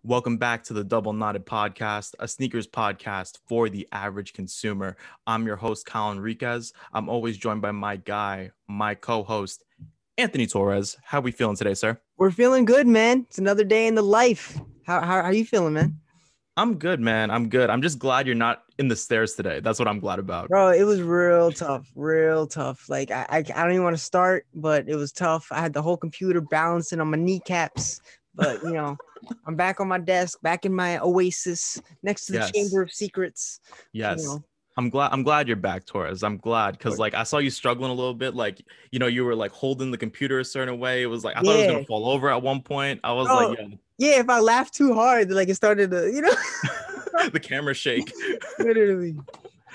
Welcome back to the Double Knotted Podcast, a sneakers podcast for the average consumer. I'm your host, Kyle Enriquez. I'm always joined by my guy, my co-host, Anthony Torres. How are we feeling today, sir? We're feeling good, man. It's another day in the life. How are you feeling, man? I'm good, man. I'm good. I'm just glad you're not in the stairs today. That's what I'm glad about. Bro, it was real tough. Like I don't even want to start, but it was tough. I had the whole computer balancing on my kneecaps, but I'm back on my desk, back in my oasis next to the Chamber of Secrets. Yes. I'm glad you're back, Torres. I'm glad because I saw you struggling a little bit. You were holding the computer a certain way. It was I thought it was gonna fall over at one point. I was yeah, if I laughed too hard, it started to, the camera shake. Literally.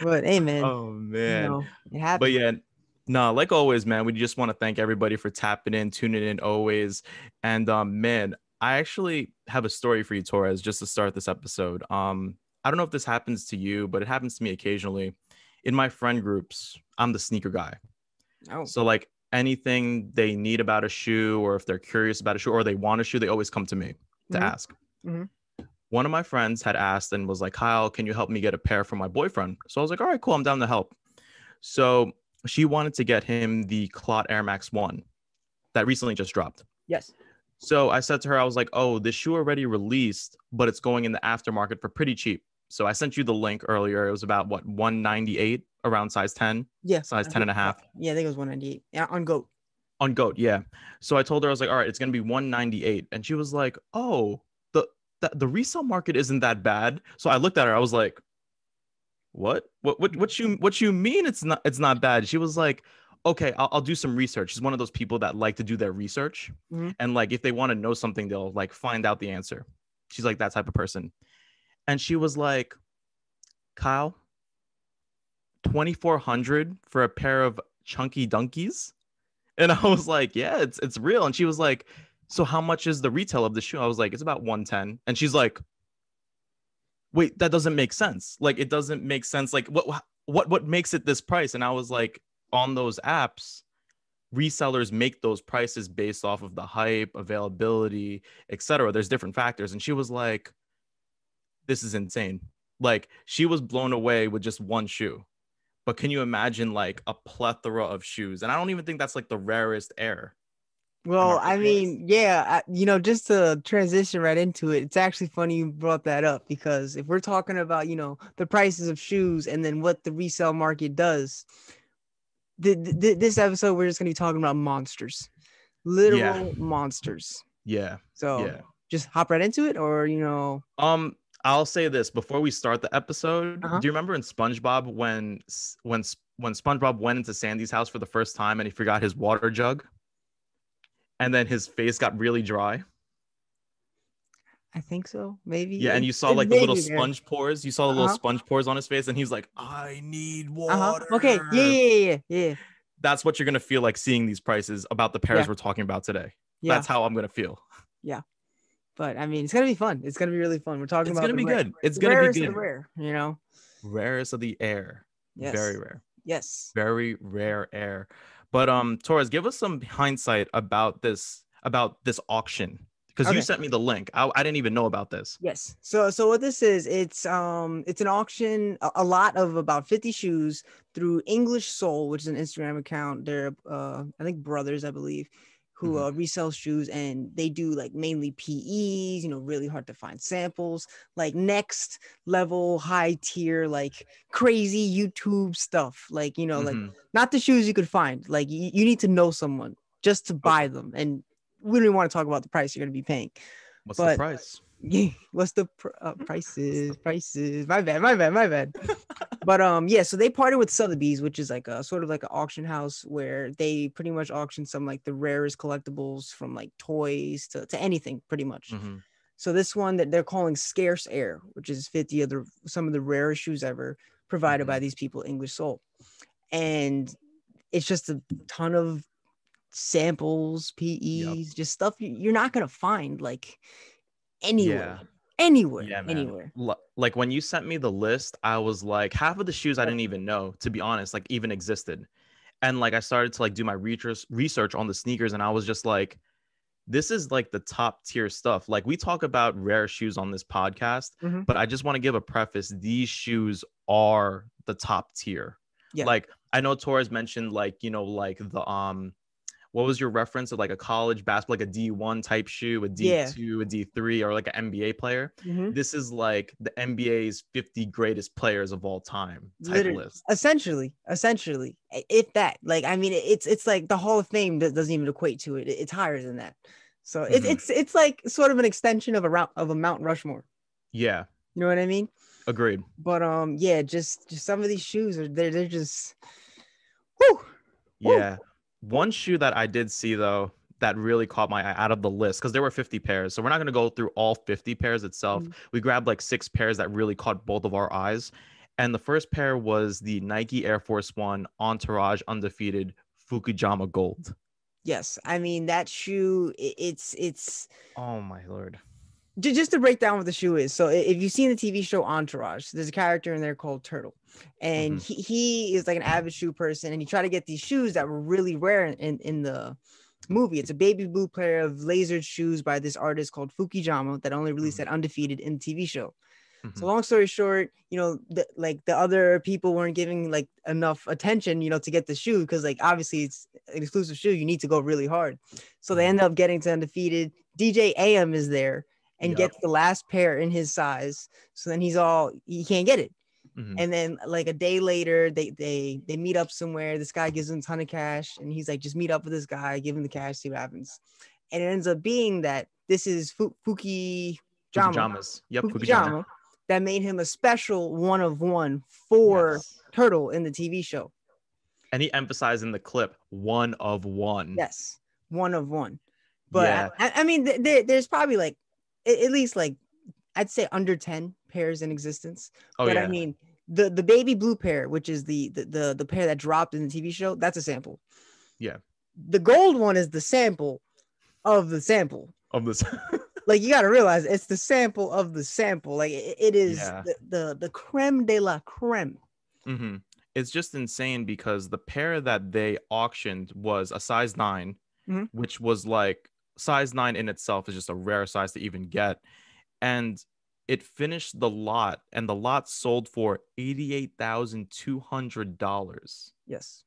But hey, man. Oh man. It happened. But yeah, no, like always, man, we just want to thank everybody for tapping in, tuning in always. And man, I actually have a story for you, Torres, just to start this episode. I don't know if this happens to you, but it happens to me occasionally. In my friend groups, I'm the sneaker guy. Oh. So anything they need about a shoe, or if they're curious about a shoe, or they want a shoe, they always come to me to ask. Mm-hmm. One of my friends had asked and was like, Kyle, can you help me get a pair for my boyfriend? So I was like, all right, cool. I'm down to help. So she wanted to get him the Clot Air Max 1 that recently just dropped. Yes. So I said to her, I was like, oh, this shoe already released, but it's going in the aftermarket for pretty cheap. So I sent you the link earlier. It was about what, $198 around size 10? Yeah. Size 10 and a half. Yeah, I think it was 198. Yeah, on GOAT. On GOAT, yeah. So I told her, I was like, all right, it's going to be 198. And she was like, oh, the resale market isn't that bad. So I looked at her, I was like, what you mean it's not bad? She was like, okay, I'll do some research. She's one of those people that like to do their research. Mm-hmm. And if they want to know something, they'll find out the answer. She's like that type of person. And she was like, Kyle, $2,400 for a pair of chunky donkeys? And I was like, yeah, it's real. And she was like, so how much is the retail of the shoe? I was like, it's about 110. And she's like, wait, that doesn't make sense. It doesn't make sense. What makes it this price? And I was like, on those apps, resellers make those prices based off of the hype, availability, etc. There's different factors. And she was like, this is insane. She was blown away with just one shoe. But can you imagine a plethora of shoes? And I don't even think that's the rarest Air. Well, I mean, yeah, just to transition right into it, it's actually funny you brought that up, because if we're talking about, the prices of shoes and then what the resale market does, this episode, we're just going to be talking about monsters, literal monsters. Yeah. So just hop right into it, or, I'll say this before we start the episode. Uh-huh. Do you remember in SpongeBob when SpongeBob went into Sandy's house for the first time and he forgot his water jug? And then his face got really dry. I think so, maybe. Yeah, and you saw the little sponge pores. You saw the little sponge pores on his face, and he's like, "I need water." Okay, yeah. That's what you're gonna feel like seeing these prices about the pairs we're talking about today. Yeah. That's how I'm gonna feel. Yeah, but I mean, it's gonna be fun. It's gonna be really fun. We're talking about. It's gonna be good. It's gonna be good. Rare, Rarest of the Air. Yes. Very rare. Yes. Very rare Air. But Torres, give us some hindsight about this auction, because you sent me the link. I didn't even know about this. Yes. So what this is, it's an auction, a lot of about 50 shoes through English Soul, which is an Instagram account. They're I think brothers, I believe, who resell shoes, and they do mainly PEs, really hard to find samples, next level, high tier, crazy YouTube stuff, not the shoes you could find. You need to know someone just to buy them, and we don't even want to talk about the price you're going to be paying. What's the price? Yeah, what's the prices? My bad. But so they partnered with Sotheby's, which is sort of an auction house where they pretty much auction some the rarest collectibles, from toys to anything pretty much. Mm-hmm. So this one that they're calling Scarce Air, which is 50 of some of the rarest shoes ever provided by these people, English Soul, and it's just a ton of samples, PEs, just stuff you're not gonna find anywhere. Anywhere. When you sent me the list, I was like, half of the shoes I didn't even know, to be honest, even existed. And I started to do my research on the sneakers, and I was just like, this is like the top tier stuff. Like we talk about rare shoes on this podcast, Mhm. but I just want to give a preface. These shoes are the top tier. Yeah. Like I know Torres mentioned like, you know, like the what was your reference of like a college basketball, like a D1 type shoe, a Yeah. D2, a D3, or like an NBA player? Mhm. This is like the NBA's 50 greatest players of all time type Literally, list. essentially, if that. Like, I mean, it's like the Hall of Fame that doesn't even equate to it. It's higher than that. So Mhm. it's like sort of an extension of a Mount Rushmore. Yeah, You know what I mean? agreed. But yeah, just some of these shoes are they're just whoo, whoo. Yeah. One shoe that I did see though that really caught my eye out of the list because there were 50 pairs. So we're not going to go through all 50 pairs itself. Mhm. We grabbed like 6 pairs that really caught both of our eyes. And the first pair was the Nike Air Force One Entourage Undefeated Fukujama Gold. Yes, I mean that shoe. It's Oh my lord. just to break down what the shoe is. So if you've seen the TV show Entourage, there's a character in there called Turtle, and Mhm. he is like an avid shoe person, and he tried to get these shoes that were really rare in the movie. It's a baby blue pair of lasered shoes by this artist called Fukujama that only released Mhm. at Undefeated in the TV show. So Mhm. long story short, you know, the other people weren't giving like enough attention, you know, to get the shoe because like obviously it's an exclusive shoe. You need to go really hard. So they Mhm. end up getting to Undefeated. DJ AM is there and Yep. gets the last pair in his size. So then he can't get it. Mhm. And then like a day later, they meet up somewhere. This guy gives him a ton of cash, and he's like, just meet up with this guy, give him the cash, see what happens. And it ends up being that this is Fukujama Fukujamas. Yep. Fukujama. Fukujama that made him a special one of one for Yes. Turtle in the TV show. And he emphasized in the clip, one of one. Yes, one of one. But Yeah. I mean, there's probably like at least like I'd say under 10 pairs in existence. Oh But yeah. I mean, the baby blue pair, which is the pair that dropped in the TV show, that's a sample. Yeah. The gold one is the sample of the sample. Of this. Like you got to realize it's the sample of the sample. Like it is Yeah. the creme de la creme. Mm-hmm. It's just insane because the pair that they auctioned was a size 9, Mhm. which was like size 9 in itself is just a rare size to even get. And it finished the lot, and the lot sold for $88,200. Yes.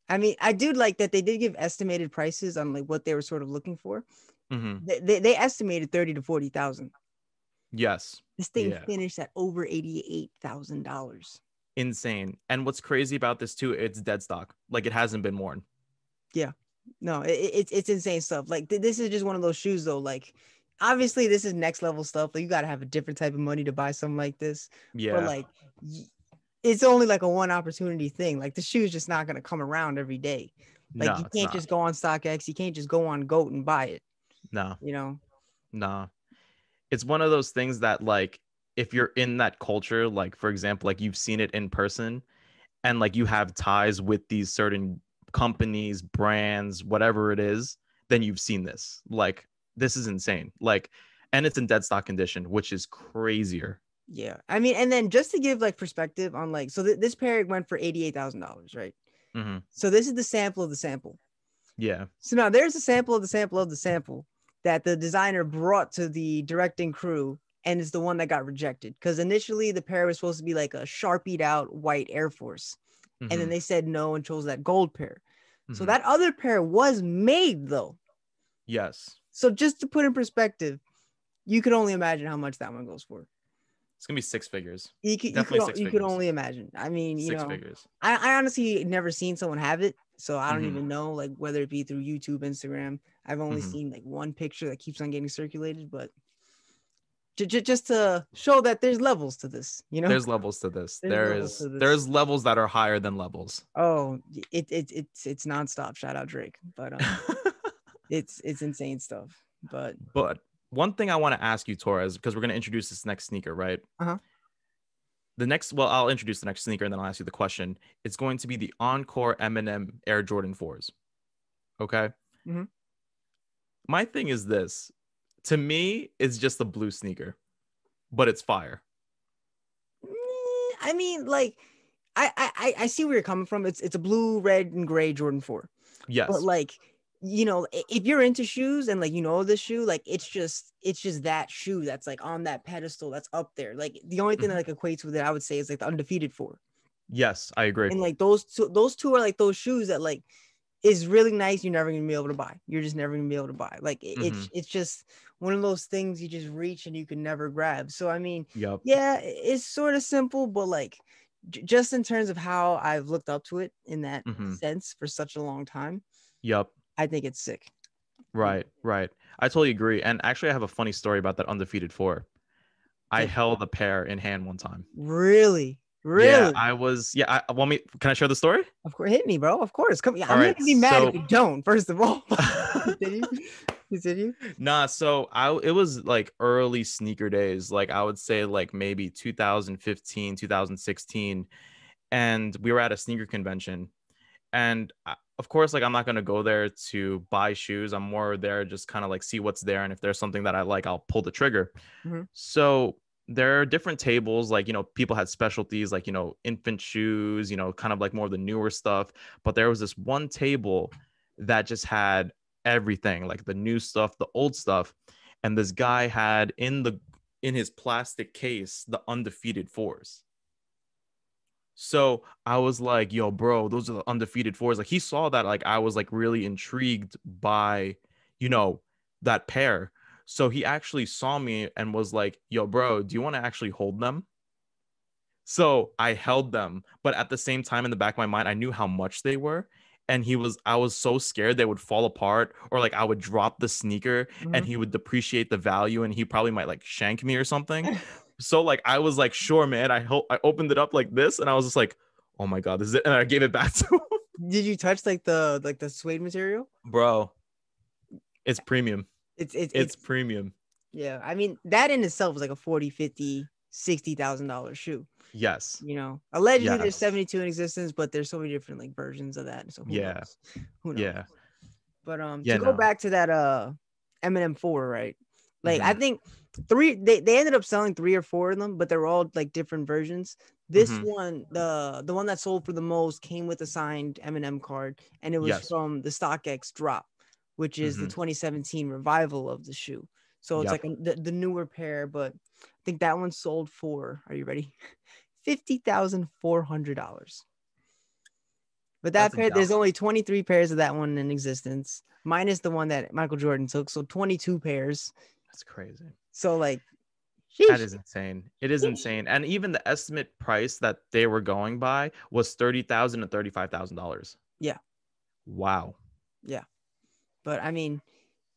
I mean, I do like that they did give estimated prices on like what they were sort of looking for. Mm-hmm. They estimated 30 to 40,000. Yes. This thing Yeah. finished at over $88,000. Insane. And what's crazy about this too, it's dead stock. Like it hasn't been worn. No, it's insane stuff. Like this is just one of those shoes though. Like obviously this is next level stuff. Like you got to have a different type of money to buy something like this. Yeah. But like it's only like a one opportunity thing. Like the shoe's just not going to come around every day. Like No, you it's can't not. just go on StockX. You can't just go on GOAT and buy it. No. You know? No. It's one of those things that like if you're in that culture, like for example, like you've seen it in person and like you have ties with these certain companies, brands, whatever it is, then you've seen this. Like this is insane. Like, and it's in dead stock condition, which is crazier. Yeah. I mean, and then just to give like perspective on like, so this pair went for $88,000, right? Mm-hmm. So this is the sample of the sample. Yeah. So now there's a sample of the sample of the sample that the designer brought to the directing crew, and it's the one that got rejected because initially the pair was supposed to be like a sharpied out white Air Force, Mm-hmm. and then they said no and chose that gold pair. So Mhm. that other pair was made though. Yes. So just to put in perspective, you could only imagine how much that one goes for. It's gonna be 6 figures. You could, Definitely 6 you could figures. only imagine. I mean, you 6 know, figures. I honestly never seen someone have it, so I don't Mhm. even know like whether it be through YouTube, Instagram. I've only Mhm. seen like one picture that keeps on getting circulated, but just to show that there's levels to this, you know. There's levels to this. There's There's levels that are higher than levels. Oh, it's nonstop. Shout out Drake, but it's insane stuff. But But one thing I want to ask you, Torres, because we're going to introduce this next sneaker, right? Uh-huh. I'll introduce the next sneaker and then I'll ask you the question. It's going to be the Encore Eminem Air Jordan 4s. Okay. Mhm. My thing is this. To me, it's just a blue sneaker, but it's fire. I mean, like, I see where you're coming from. It's a blue, red, and gray Jordan 4. Yes. But like if you're into shoes and like this shoe, like it's just that shoe that's like on that pedestal that's up there. Like the only thing that like equates with it, I would say, is like the Undefeated 4. Yes, I agree. And like those two are like those shoes that like is really nice. You're never gonna be able to buy. You're just never gonna be able to buy. Like it's just one of those things you just reach and you can never grab. So I mean, Yep. yeah, it's sort of simple, but like just in terms of how I've looked up to it in that sense for such a long time. Yep. I think it's sick. Right. I totally agree. And actually, I have a funny story about that Undefeated 4. I held a pair in hand one time. Really? Yeah, I was. Yeah, can I share the story? Of course, hit me, bro. Of course, come. I'm right, gonna be mad if you don't. First of all, continue. Nah, so it was like early sneaker days. Like I would say, like maybe 2015, 2016, and we were at a sneaker convention. And of course, like I'm not gonna go there to buy shoes. I'm more there just kind of like see what's there, and if there's something that I like, I'll pull the trigger. So there are different tables, like people had specialties, like infant shoes, kind of like more of the newer stuff. But there was this one table that just had everything, like the new stuff, the old stuff, and this guy had in his plastic case the Undefeated 4s. So I was like, yo, bro, those are the Undefeated 4s. Like he saw that, like I was like really intrigued by, that pair. So he actually saw me and was like, yo, bro, do you want to actually hold them? So I held them. But at the same time, in the back of my mind, I knew how much they were. And I was so scared they would fall apart, or like I would drop the sneaker and he would depreciate the value and he probably might like shank me or something. So like I was like, sure, man. I opened it up like this and I was just like, oh my God, this is it. And I gave it back to him. Did you touch like the suede material? Bro, it's premium. It's premium. Yeah. I mean, that in itself is like a 40, 50, $60,000 shoe. Yes. Allegedly there's 72 in existence, but there's so many different like versions of that. So who knows? Who knows? Yeah. But to go back to that Eminem 4, right? Like I think they ended up selling 3 or 4 of them, but they're all like different versions. This one, the one that sold for the most, came with a signed Eminem card, and it was from the StockX drop, which is the 2017 revival of the shoe. So it's like the newer pair, but I think that one sold for, are you ready? $50,400. But that pair, there's only 23 pairs of that one in existence, minus the one that Michael Jordan took. So 22 pairs. That's crazy. So like, sheesh. That is insane. It is insane. And even the estimate price that they were going by was $30,000 to $35,000. Yeah. Wow. Yeah. But I mean,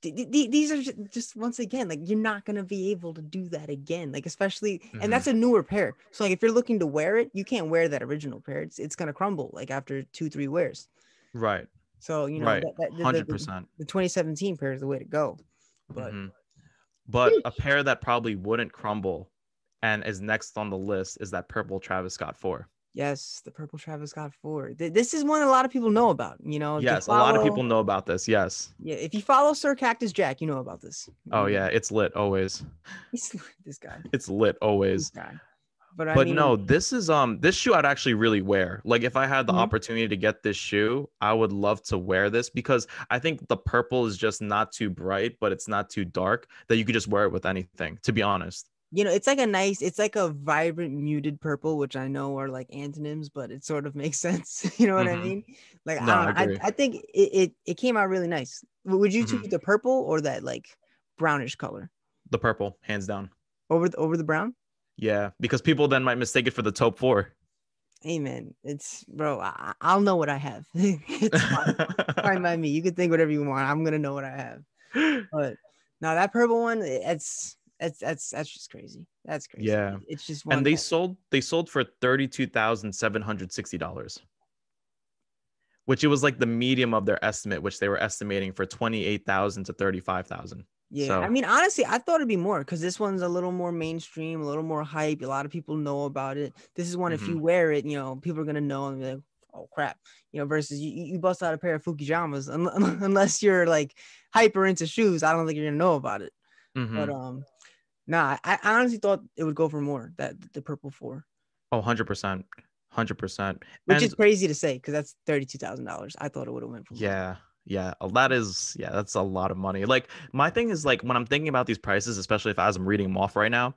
these are just once again, like, you're not going to be able to do that again, like, especially and that's a newer pair. So like if you're looking to wear it, you can't wear that original pair. It's going to crumble like after 2-3 wears. Right. So right. 100%. The 2017 pair is the way to go. But a pair that probably wouldn't crumble and is next on the list is that purple Travis Scott 4. Yes, the purple Travis Scott 4. This is one a lot of people know about, Yes, a lot of people know about this. Yes. Yeah, if you follow Sir Cactus Jack, you know about this. Oh yeah, it's lit always. This guy. It's lit always. This guy. But I mean, no, this is this shoe I'd actually really wear. Like if I had the opportunity to get this shoe, I would love to wear this because I think the purple is just not too bright, but it's not too dark that you could just wear it with anything, to be honest. It's like a vibrant muted purple, which I know are like antonyms, but it sort of makes sense. You know what I mean? Like, no, I think it came out really nice. Would you choose the purple or that like brownish color? The purple, hands down. Over the brown? Yeah, because people then might mistake it for the taupe 4. Hey man, it's bro. I'll know what I have. It's fine by me. You can think whatever you want. I'm gonna know what I have. But no, that purple one, that's just crazy. That's crazy. Yeah, it's just one. And they sold for $32,760, which it was like the medium of their estimate, which they were estimating for $28,000 to $35,000. Yeah, so, I mean, honestly, I thought it'd be more because this one's a little more mainstream, a little more hype. A lot of people know about it. This is one, if you wear it, people are gonna know and be like, oh crap, versus you bust out a pair of Fukijamas, unless you're like hyper into shoes. I don't think you're gonna know about it. But nah, I honestly thought it would go for more, that the purple 4. Oh, 100%. Which is crazy to say because that's $32,000. I thought it would have went for more. Yeah, that's a lot of money. Like my thing is like when I'm thinking about these prices, especially if as I'm reading them off right now,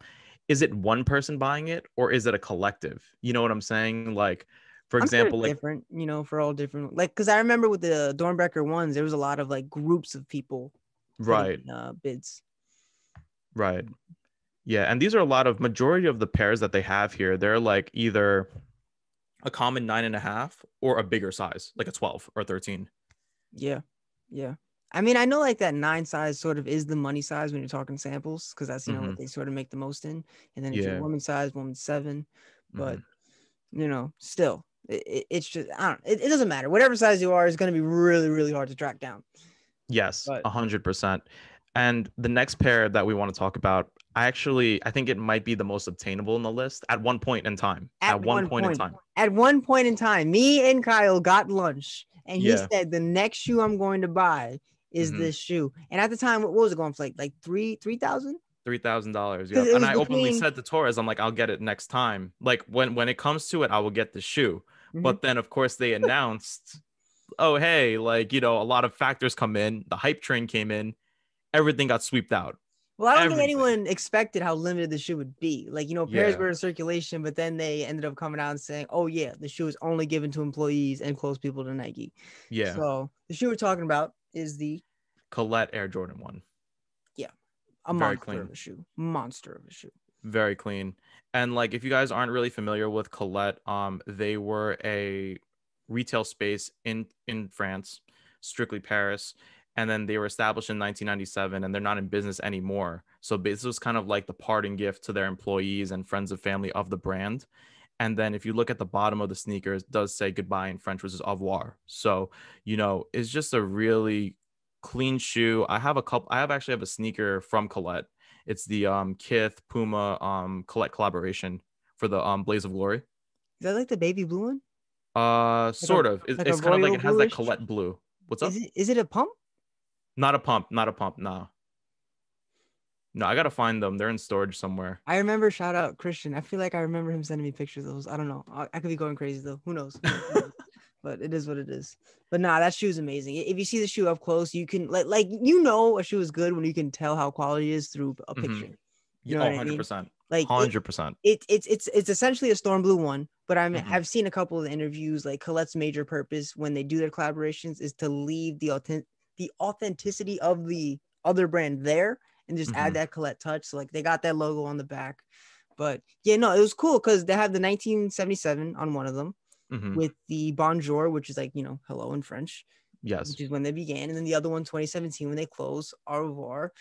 is it one person buying it or is it a collective? You know what I'm saying? Like, for I'm sure example, it's like different, for all different. Like, because I remember with the Dornbecker ones, there was a lot of like groups of people putting right, in, bids. right. Yeah, and these are a lot of majority of the pairs that they have here. They're like either a common 9.5 or a bigger size, like a 12 or 13. Yeah, yeah. I mean, I know like that 9 size sort of is the money size when you're talking samples, because that's Hmm. what they sort of make the most in. And then if you're Yeah. woman size, woman 7, but Hmm. still, it's just I don't. It doesn't matter. Whatever size you are is going to be really, really hard to track down. Yes, But 100%. And the next pair that we want to talk about, I think it might be the most obtainable in the list at one point in time. at At one one point in point, time. at one point in time, me and Kyle got lunch, and he Yeah. said the next shoe I'm going to buy is Hmm. this shoe. And at the time, what was it going for? Like 3,000? $3,000. Because Yep. it And was I openly between. said to Torres, I'm like, I'll get it next time. Like when it comes to it, I will get the shoe. Mhm. But then of course they announced, oh hey, like a lot of factors come in. The hype train came in. Everything got swept out. Well, I don't think Everything. anyone expected how limited the shoe would be. Like, pairs Yeah. were in circulation, but then they ended up coming out and saying, oh, yeah, the shoe is only given to employees and close people to Nike. Yeah. So the shoe we're talking about is Colette Air Jordan 1. yeah, a Very monster clean. of a shoe. Monster of a shoe. Very clean. And like if you guys aren't really familiar with Colette, they were a retail space in France, strictly Paris, and then they were established in 1997 and they're not in business anymore. So this was kind of like the parting gift to their employees and friends and family of the brand. And then if you look at the bottom of the sneakers, it does say goodbye in French, which is au revoir. So, it's just a really clean shoe. I actually have a sneaker from Colette. It's the Kith Puma Colette collaboration for the Blaze of Glory. Is that like the baby blue one? Like a Sort of. like a It's kind of like royal it has that bluish? Colette blue. What's Is up? it a pump? Not a pump. Not a pump. No. No, I gotta find them. They're in storage somewhere. I remember, shout out Christian. I feel like I remember him sending me pictures of those. I don't know. I could be going crazy though. Who knows? But it is what it is. But nah, that shoe is amazing. If you see the shoe up close, you can like a shoe is good when you can tell how quality is through a picture. Mm-hmm. You Yeah, know oh, what I mean? 100%. Like 100%. it's essentially a storm blue one. But Mm-hmm. I've seen a couple of interviews. Like Colette's major purpose when they do their collaborations is to leave the authenticity of the other brand there and just Mm-hmm. add that Colette touch. So like they got that logo on the back. But yeah, no, it was cool because they have the 1977 on one of them Mm-hmm. with the bonjour, which is like, hello in French, Yes. which is when they began. And then the other one, 2017, when they close, au revoir,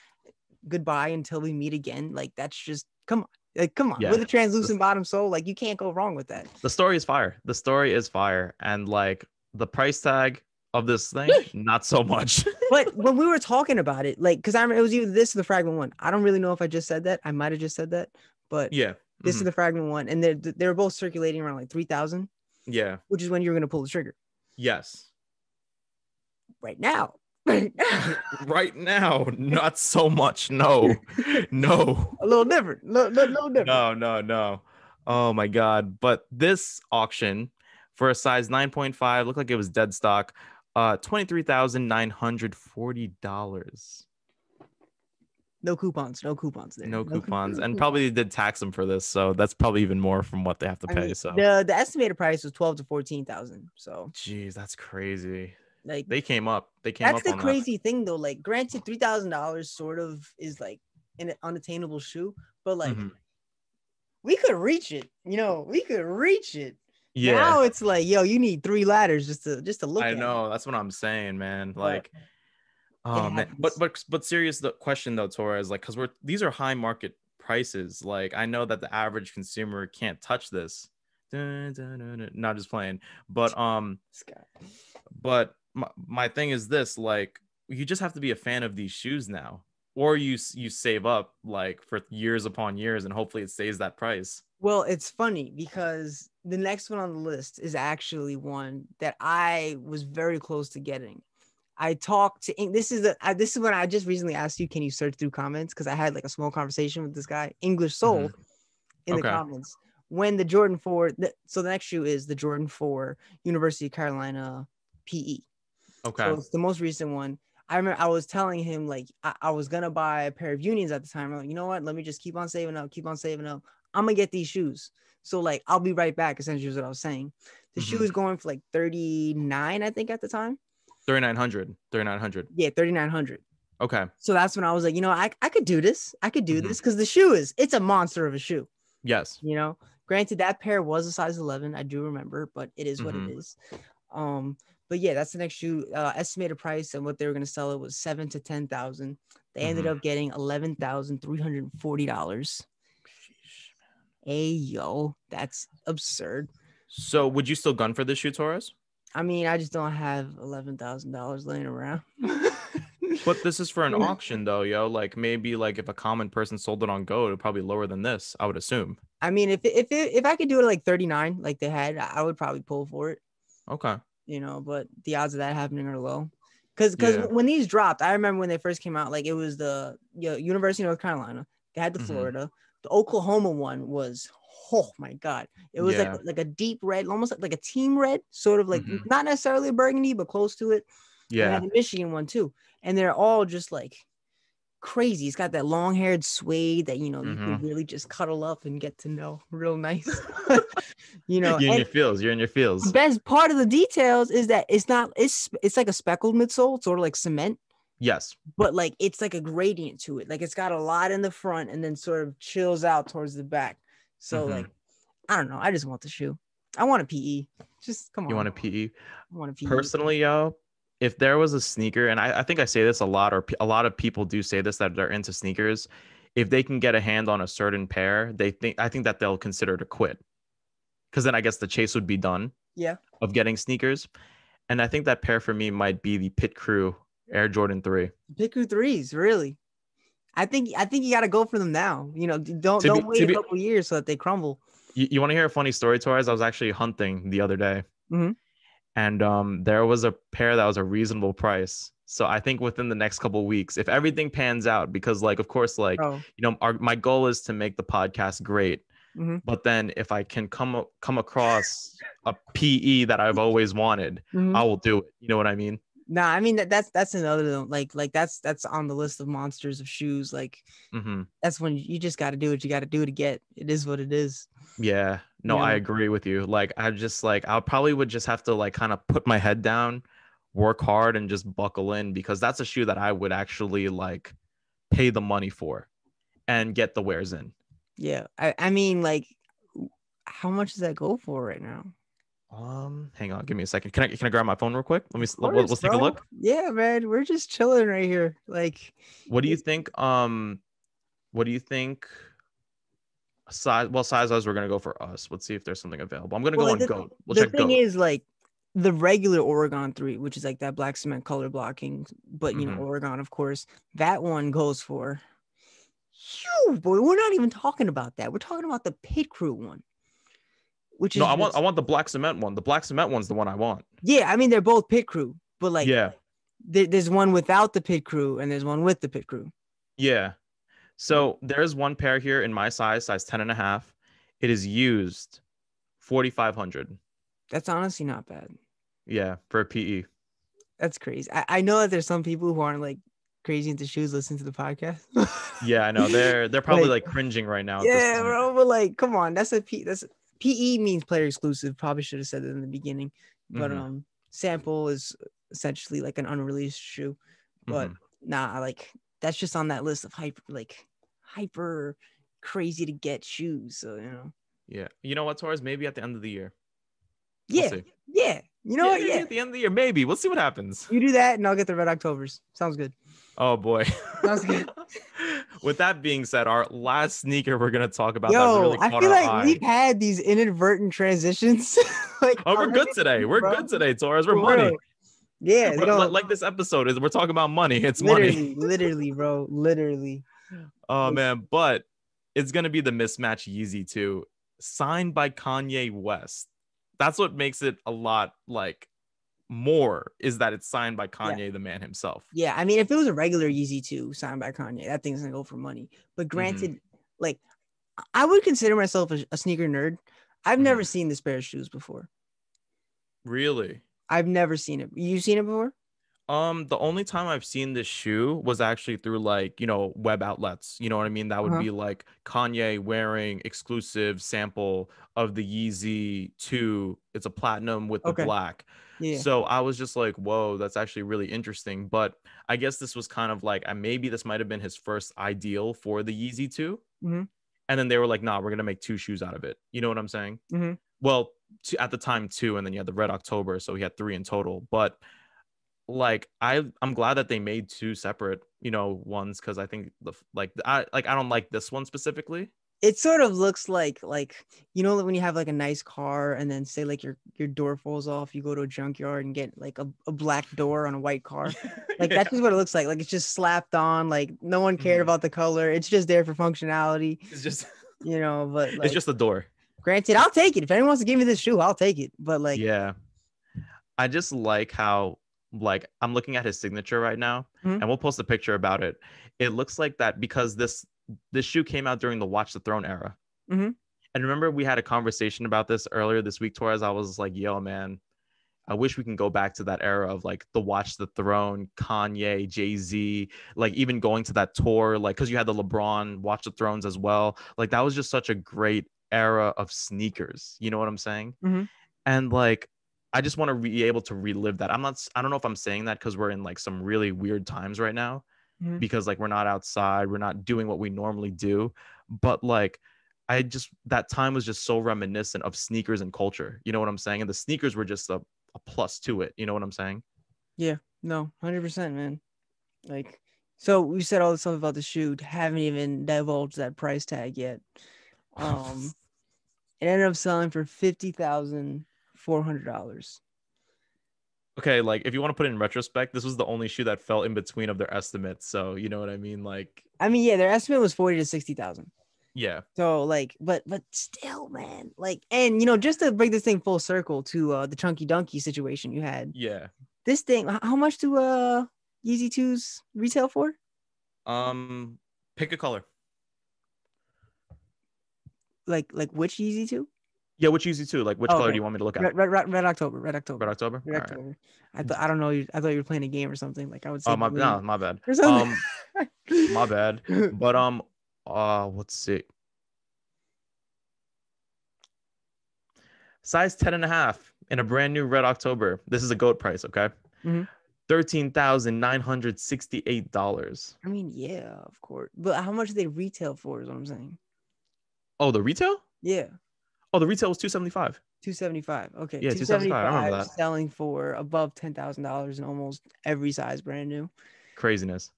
goodbye until we meet again. Like that's just, come on. Like, come on, Yeah. with a translucent bottom sole, like you can't go wrong with that. The story is fire. The story is fire. And like the price tag of this thing, not so much. But when we were talking about it, like, because I remember it was either this or the Fragment one. I don't really know if I just said that. I might have just said that, but Yeah. this is the Fragment one, and they're both circulating around like 3,000. Yeah. Which is when you're gonna pull the trigger. Yes. Right now. Right now, not so much. No. No. A little different. No different. No. Oh my God. But this auction for a size 9.5 looked like it was dead stock. $23,940. No coupons there. No coupons. And probably they did tax them for this, so that's probably even more from what they have to pay. So the estimated price was 12 to 14,000. So geez, that's crazy. like They came up. That's the on crazy thing though. Like granted, $3,000 sort of is like an unattainable shoe, but like we could reach it. We could reach it. Yeah. Now it's like, yo, you need 3 ladders just to look at I know. it. That's what I'm saying, man. Like, But oh man. But serious the question though, Torres, like, because these are high market prices. Like, I know that the average consumer can't touch this. Not just playing, but my thing is this: like, you just have to be a fan of these shoes now, or you save up like for years upon years, and hopefully it stays that price. Well, it's funny because the next one on the list is actually one that I was very close to getting. I talked to this is when I just recently asked you, can you search through comments? Because I had like a small conversation with this guy, English Soul, in the comments. When the Jordan 4, so the next shoe is the Jordan 4 University of Carolina PE. Okay. So it's the most recent one. I remember I was telling him like I was gonna buy a pair of Unions at the time. I'm like, you know what? Let me just keep on saving up, keep on saving up. I'm gonna get these shoes. So like I'll be right back. Essentially, is what I was saying. The shoe Mm-hmm. was going for like 39, I think, at the time. 3,900. 3,900. Yeah, 3,900. Okay. So that's when I was like, you know, I could do this. I could do Mm-hmm. this because the shoe it's a monster of a shoe. Yes. You know, granted that pair was a size 11. I do remember, but it is what it Mm-hmm. is. But yeah, that's the next shoe. Estimated price and what they were gonna sell it was 7 to 10,000. They ended Mm-hmm. up getting $11,340. Hey yo, that's absurd. So would you still gun for this shoe, Torres? I mean, I just don't have $11,000 laying around. But this is for an auction though, yo. Like maybe like if a common person sold it on Go, it would probably lower than this, I would assume. I mean, if I could do it like 39, like they had, I would probably pull for it. Okay. You know, but the odds of that happening are low. Because Yeah. when these dropped, I remember when they first came out, like it was the University of North Carolina. They had the Mhm. Florida. The Oklahoma one was, oh my God. It was Yeah. like a deep red, almost like a team red, sort of like Mhm. not necessarily a burgundy, but close to it. And they Yeah. had the Michigan one too. And they're all just like crazy. It's got that long haired suede that, you Mhm. can really just cuddle up and get to know real nice. You know, You're in and your feels. You're in your the feels. best part of the details is that it's like a speckled midsole, sort of like cement, Yes. but like it's like a gradient to it. Like it's got a lot in the front and then sort of chills out towards the back. So Mhm. like, I don't know. I just want the shoe. I want a PE. Just come on. You want a PE? I want a PE. Personally, yo, if there was a sneaker, and I think I say this a lot, or a lot of people do say this that are into sneakers, if they can get a hand on a certain pair, I think that they'll consider to quit. Because then I guess the chase would be done Yeah. of getting sneakers. And I think that pair for me might be the Pit Crew Air Jordan 3. Pick your threes, really. I think you got to go for them now. You know, don't To be, wait to a be, couple years so that they crumble. you want to hear a funny story, Torres? I was actually hunting the other day, Mhm. and there was a pair that was a reasonable price. So I think within the next couple of weeks, if everything pans out, because like of course, like Oh. my goal is to make the podcast great. Mhm. But then if I can come across a PE that I've always wanted, Mhm. I will do it. You know what I mean? Nah, I mean that's another like that's on the list of monsters of shoes. Like Mm-hmm. that's when you just got to do what you got to do to get. It is what it is. Yeah. No, You I know? agree with you. Like I probably would just have to like kind of put my head down, work hard, and just buckle in because that's a shoe that I would actually like pay the money for and get the wears in. Yeah. I mean, like, how much does that go for right now? Hang on, give me a second. Can I grab my phone real quick? Of course, Let's take a bro. look. Yeah, man. We're just chilling right here. Like, What do you think? What do you think? Size we're gonna go for us. Let's see if there's something available. I'm gonna go well, on Goat. We'll the check thing Goat. is, like, the regular Oregon 3, which is like that black cement color blocking, but you know, Mhm. Oregon, of course, that one goes for. Phew, boy, we're not even talking about that. We're talking about the Pit Crew one, which No, is I want the black cement one. The black cement one's the one I want. yeah. I mean, they're both Pit Crew, but like, Yeah. there's one without the Pit Crew and there's one with the Pit Crew. Yeah. So there's one pair here in my size 10 and a half. It is used 4,500. That's honestly not bad. Yeah, for a PE. That's crazy. I know that there's some people who aren't like crazy into shoes listening to the podcast. Yeah, I know. They're probably like cringing right now at this yeah, point. bro. But like, come on, that's PE means player exclusive. Probably should have said it in the beginning. But Mhm. sample is essentially like an unreleased shoe. But nah, like that's just on that list of hyper crazy to get shoes. So you know. Yeah. You know what, Torres? Maybe at the end of the year. Yeah. We'll see. Yeah. You know what? Maybe Yeah. at the end of the year, maybe. We'll see what happens. You do that and I'll get the Red Octobers. Sounds good. Oh boy. Sounds good. With that being said, our last sneaker we're gonna talk about that Yo, really I caught feel our like eye. we've had these inadvertent transitions. Like, Oh, we're good today. We're good today, Torres. We're money. Yeah, they don't, Like this episode is. We're talking about money. It's literally, money. literally, bro, literally. Oh man, but it's gonna be the mismatch Yeezy 2, signed by Kanye West. That's what makes it a lot like more is that it's signed by Kanye, the man himself. Yeah, I mean, if it was a regular Yeezy 2 signed by Kanye, that thing's gonna go for money. But granted, like, I would consider myself a sneaker nerd. I've never seen this pair of shoes before. Really? I've never seen it. You seen it before? The only time I've seen this shoe was actually through like, web outlets. You know what I mean? That would Uh-huh. be like Kanye wearing exclusive sample of the Yeezy 2. It's a platinum with the Okay. black. Yeah. So I was just like, whoa, that's actually really interesting. But I guess this was kind of like, maybe this might have been his first ideal for the Yeezy 2. Mm-hmm. And then they were like, nah, we're gonna make two shoes out of it. You know what I'm saying? Mm-hmm. Well, at the time two, and then you had the Red October, so he had three in total. But like I'm glad that they made two separate, ones, because I think I don't like this one specifically. It sort of looks like when you have like a nice car and then say like your door falls off, you go to a junkyard and get like a black door on a white car. Like Yeah. that's just what it looks like. Like it's just slapped on, like no one cared Mhm. about the color. It's just there for functionality, It's just but it's like just the door. granted, I'll take it. If anyone wants to give me this shoe, I'll take it. But like Yeah. I just like how, like, I'm looking at his signature right now, Mhm. and we'll post a picture about it. It looks like that because this shoe came out during the Watch the Throne era. Mhm. And remember, we had a conversation about this earlier this week, Torres. I was like, yo, man, I wish we can go back to that era of like the Watch the Throne, Kanye, Jay-Z, like even going to that tour, like, because you had the LeBron Watch the Thrones as well. Like that was just such a great era of sneakers. You know what I'm saying? Mhm. And like, I just want to be able to relive that. I don't know if I'm saying that because we're in like some really weird times right now, Mhm. because like we're not outside, we're not doing what we normally do. But like, that time was just so reminiscent of sneakers and culture. You know what I'm saying? And the sneakers were just a plus to it. You know what I'm saying? Yeah, no, 100%, man. Like, so we said all this stuff about the shoe, haven't even divulged that price tag yet. It ended up selling for $50,400. Okay, like if you want to put it in retrospect, this was the only shoe that fell in between of their estimates. So you know what I mean? Like, I mean, yeah, their estimate was 40 to 60,000. yeah, So like, but still, man, like, and just to bring this thing full circle to the Chunky Donkey situation you had, yeah. this thing, how much do Yeezy 2s retail for? Um, Pick a color. Like which Yeezy 2? Yeah, which Yeezy too? Like, which Oh, color do okay. you want me to look at? Red October, Red Red October, October. Red All right. October. I don't know. I thought you were playing a game or something. Like I would say Oh my, no, green my bad. or something. My bad. But let's see. Size 10 and a half in a brand new Red October. This is a goat price, okay? Mhm. $13,968. I mean, yeah, of course. But how much do they retail for is what I'm saying. Oh, the retail? Yeah. Oh, the retail was 275. 275. Okay. Yeah, 275. I remember 275 that. selling for above $10,000 in almost every size brand new. Craziness.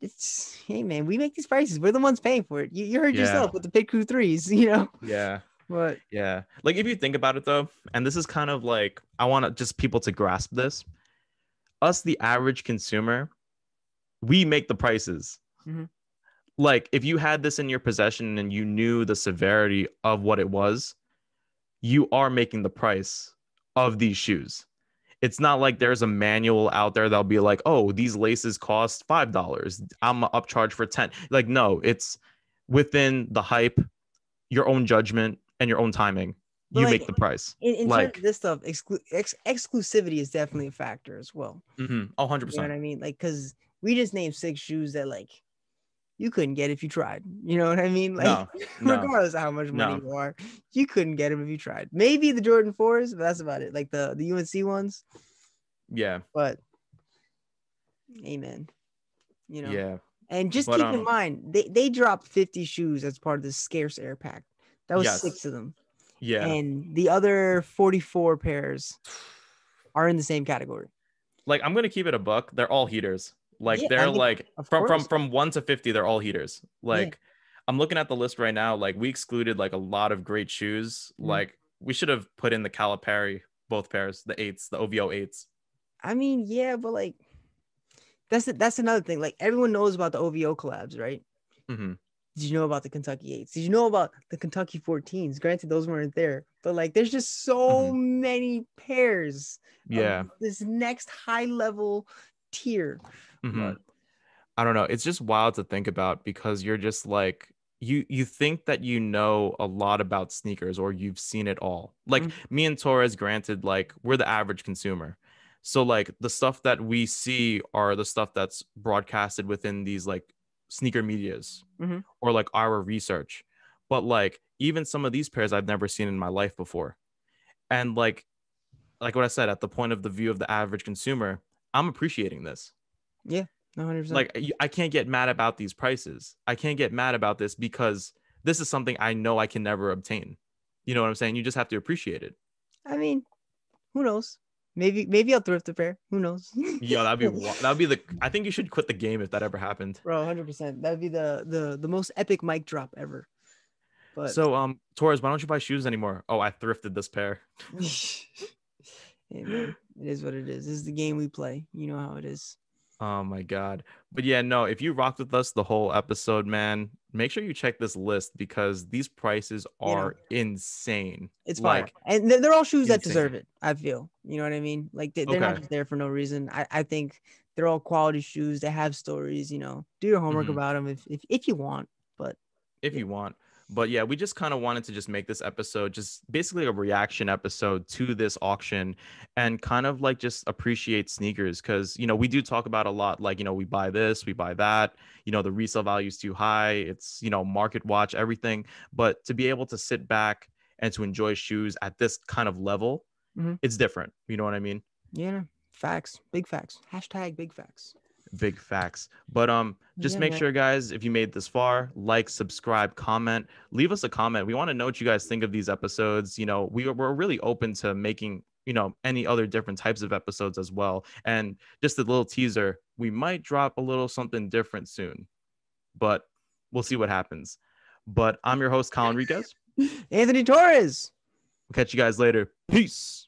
It's hey man, we make these prices. We're the ones paying for it. You heard Yeah. yourself with the Pit Crew threes, Yeah. But Yeah. Like if you think about it though, and this is kind of like, I want just people to grasp this. Us, the average consumer, we make the prices. Mhm. Like if you had this in your possession and you knew the severity of what it was, you are making the price of these shoes. It's not like there's a manual out there that'll be like, oh, these laces cost $5. I'm upcharge for 10. Like, no, it's within the hype, your own judgment, and your own timing. But You like make the price. in terms of Like, this stuff, exclusivity is definitely a factor as well. oh, You know what 100%. I mean? Like, because we just named 6 shoes that like you couldn't get if you tried. You know what I mean? Like, No, no, regardless of how much money no. you are, you couldn't get them if you tried. Maybe the Jordan 4s, but that's about it. Like the UNC ones. Yeah, But amen. yeah. And just But keep in mind, they dropped 50 shoes as part of the scarce air pack. That was yes, 6 of them. yeah. And the other 44 pairs are in the same category. Like I'm gonna keep it a buck. They're all heaters. Like Yeah, I they're mean, like of from course. 1 to 50, they're all heaters. Yeah. Like I'm looking at the list right now. Like we excluded like a lot of great shoes. Mhm. Like we should have put in the Calipari, both pairs, the eights, the OVO eights. I mean, yeah, but like that's another thing. Like everyone knows about the OVO collabs, right? Mm-hmm. Did you know about the Kentucky 8s? Did you know about the Kentucky 14s? Granted, those weren't there, but like there's just so many pairs Yeah. of this next high level tier. Mm-hmm. But I don't know. It's just wild to think about because you're just like you think that you know a lot about sneakers or you've seen it all. Like me and Torres, granted, like we're the average consumer. So like the stuff that we see are the stuff that's broadcasted within these like sneaker medias Mhm. or like our research. But like even some of these pairs I've never seen in my life before. And like what I said, at the point of the view of the average consumer, I'm appreciating this. Yeah, 100%. Like I can't get mad about these prices. I can't get mad about this because this is something I know I can never obtain. You know what I'm saying? You just have to appreciate it. I mean, who knows? Maybe I'll thrift a pair. Who knows? Yo, that'd be the. I think you should quit the game if that ever happened. Bro, 100%. That'd be the most epic mic drop ever. But So Torres, why don't you buy shoes anymore? Oh, I thrifted this pair. hey man, it is what it is. This is the game we play. You know how it is. Oh my God. But yeah, no, if you rocked with us the whole episode, man, make sure you check this list because these prices You know, are insane. it's fire. Like And they're all shoes that insane. deserve it, I feel. You know what I mean? Like they're not Okay. just there for no reason. I think they're all quality shoes. They have stories, you know. Do your homework Mhm. about them if you want. But If yeah. you want. But yeah, we just kind of wanted to just make this episode just basically a reaction episode to this auction and kind of like just appreciate sneakers because, you know, we do talk about a lot like, you know, we buy this, we buy that, you know, the resale value is too high. It's, you know, market watch, everything. But to be able to sit back and to enjoy shoes at this kind of level, Mhm. it's different. You know what I mean? Yeah, facts. Big facts. Hashtag big facts. Big facts. But just Yeah, make man. sure, guys, if you made this far, like, subscribe, comment, leave us a comment. We want to know what you guys think of these episodes. You know, we're really open to making, you know, any other different types of episodes as well. And just a little teaser, we might drop a little something different soon, but we'll see what happens. But I'm your host, Colin Enriquez. Anthony Torres. We'll catch you guys later. Peace.